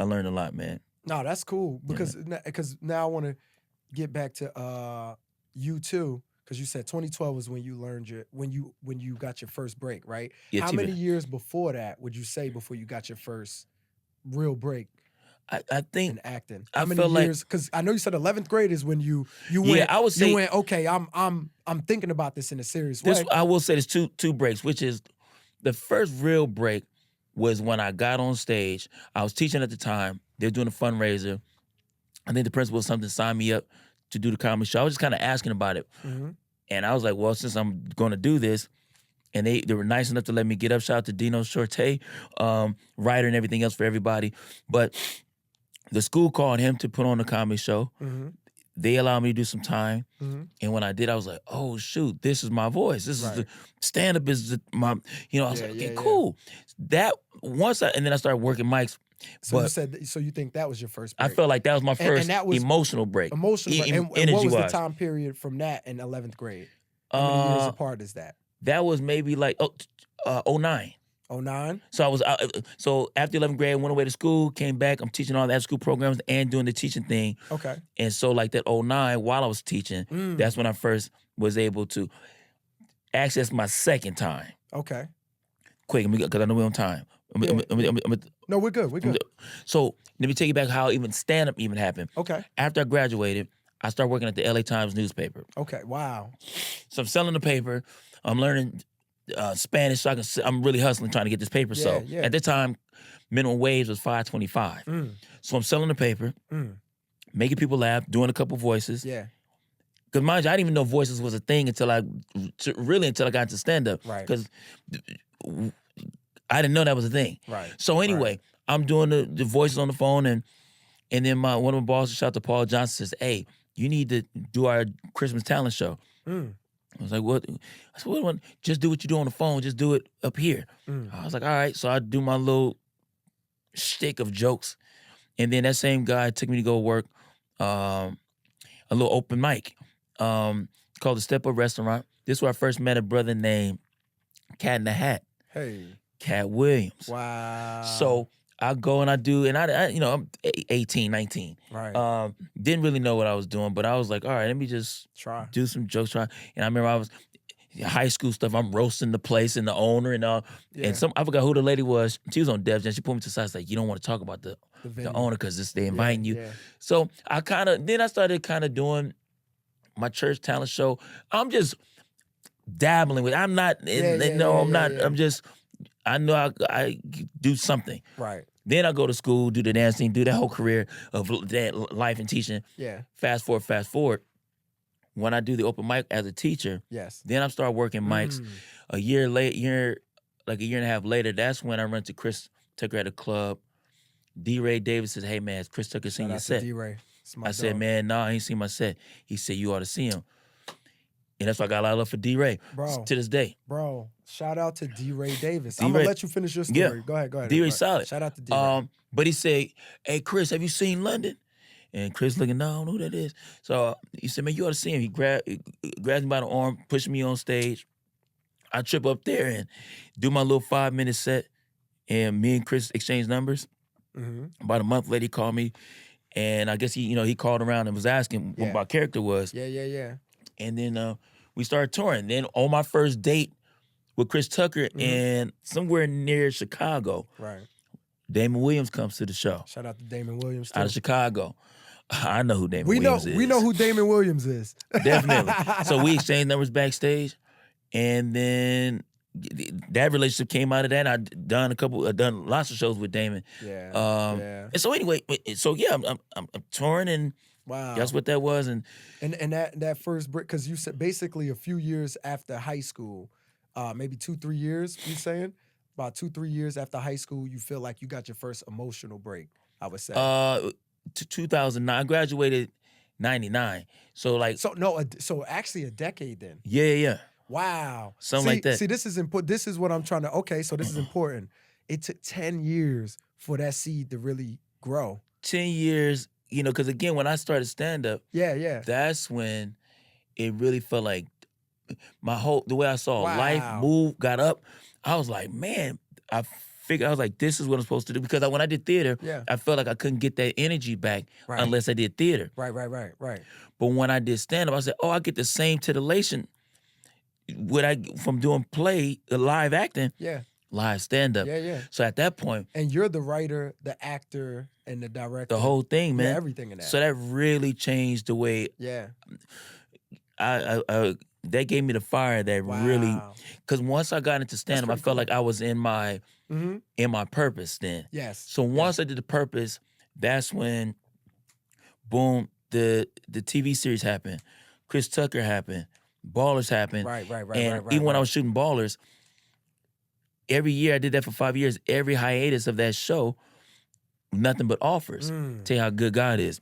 learned a lot, man. No, that's cool because now I want to get back to you too, because you said 2012 was when you learned when you got your first break, right? Yeah, How TV. many years before that would you say before you got your first real break I think in acting? I How many felt like- years? Because I know you said 11th grade is when you Yeah, went. I would say- you went. Okay, I'm thinking about this in a serious way. I will say there's two breaks, which is the first real break was when I got on stage. I was teaching at the time. They were doing a fundraiser. I think the principal or something signed me up to do the comedy show. I was just kind of asking about it. Mm-hmm. And I was like, well, since I'm going to do this, and they were nice enough to let me get up. Shout out to Dino Shorte, writer and everything else for everybody. But the school called him to put on the comedy show. Mm-hmm. They allowed me to do some time. Mm-hmm. And when I did, I was like, oh, shoot, this is my voice. This is Right. the stand-up is my, I was Yeah, like, okay, yeah, cool. That and then I started working mics. So you But said, so you think that was your first break? I felt like that was my first and that was emotional break. emotional. And what was the energy-wise. time period from that in 11th grade? How many years apart is that? That was maybe like 09. 09? So I was so after 11th grade, I went away to school, came back. I'm teaching all the after-school programs and doing the teaching thing. Okay. And so like that 09, while I was teaching, that's when I first was able to access my second time. Okay. Quick, because I know we're on time. No, we're good. We're good. So let me take you back how even stand-up even happened. Okay. After I graduated, I started working at the LA Times newspaper. Okay. Wow. So I'm selling the paper. I'm learning Spanish, so I'm really hustling trying to get this paper sold. Yeah. At the time, minimum wage was $5.25. So I'm selling the paper, making people laugh, doing a couple voices. Yeah. Because mind you, I didn't even know voices was a thing until I got into stand-up. Right. Because I didn't know that was a thing. Right. So anyway, I'm doing the voices on the phone, and then one of my bosses, shout out to Paul Johnson, says, hey, you need to do our Christmas talent show. I was like, what? I said, what? Just do what you do on the phone. Just do it up here. I was like, all right. So I do my little shtick of jokes. And then that same guy took me to go work a little open mic called the Step Up Restaurant. This is where I first met a brother named Katt in the Hat. Hey. Katt Williams. Wow. So I go and I do, and I I'm 18, 19. Right. Didn't really know what I was doing, but I was like, all right, let me just Try. do some jokes. And I remember I was high school stuff. I'm roasting the place and the owner and all. Yeah. And I forgot who the lady was. She was on Def Jam. She pulled me to the side. Like, you don't want to talk about the owner because they inviting you. Yeah. So I started kind of doing my church talent show. I'm just dabbling with. I'm not. I'm not. Yeah. I'm just. I know I do something. Right. Then I go to school, do the dancing, do that whole career of life and teaching. Yeah. Fast forward. When I do the open mic as a teacher, Yes. then I start working mics. A year and a half later, that's when I run to Chris Tucker at a club. Deray Davis says, hey man, has Chris Tucker seen your set? D-Ray. I said, man, no, he ain't seen my set. He said, you ought to see him. And that's why I got a lot of love for Deray to this day. Bro, shout out to Deray Davis. I'm D-Ray. going to let you finish your story. Yeah. Go ahead. Deray solid. Shout out to Deray. But he said, hey, Chris, have you seen London? And Chris looking, no, I don't know who that is. So he said, man, you ought to see him. He grabs me by the arm, pushed me on stage. I trip up there and do my little 5-minute set. And me and Chris exchanged numbers. About a month later, he called me. And I guess he called around and was asking what my character was. Yeah. And then we started touring. Then on my first date with Chris Tucker and somewhere near Chicago, Right. Damon Williams comes to the show. Shout out to Damon Williams too. Out of Chicago. I know who Damon Williams is. We know who Damon Williams is. Definitely. So we exchanged numbers backstage, and then that relationship came out of that. I done lots of shows with Damon. Yeah. And so anyway, I'm touring, and Wow. that's what that was. And that first break, because you said basically a few years after high school, maybe 2-3 years. You saying about 2-3 years after high school, you feel like you got your first emotional break. I would say. 2009, I graduated 99. So actually a decade then. Yeah. Wow. Something like that. See, this is important. This is what I'm trying to. Okay, so this is important. It took 10 years for that seed to really grow. 10 years, because again, when I started stand-up, that's when it really felt like the way I saw life move, got up, I was like, man, I figure. I was like, this is what I'm supposed to do because when I did theater, Yeah. I felt like I couldn't get that energy back Right. unless I did theater. Right. But when I did stand up, I said, oh, I get the same titillation from doing play, live acting, Yeah. live stand up. Yeah. So at that point, And you're the writer, the actor, and the director. the whole thing, man, Yeah, everything in that. So that really changed the way. Yeah. I that gave me the fire that really, because once I got into stand up, I felt like I was in my purpose then. Yes. So once I did the purpose, that's when, boom, the TV series happened, Chris Tucker happened, Ballers happened, Right. and even when I was shooting Ballers, every year I did that for 5 years. Every hiatus of that show, nothing but offers. Tell you how good God is.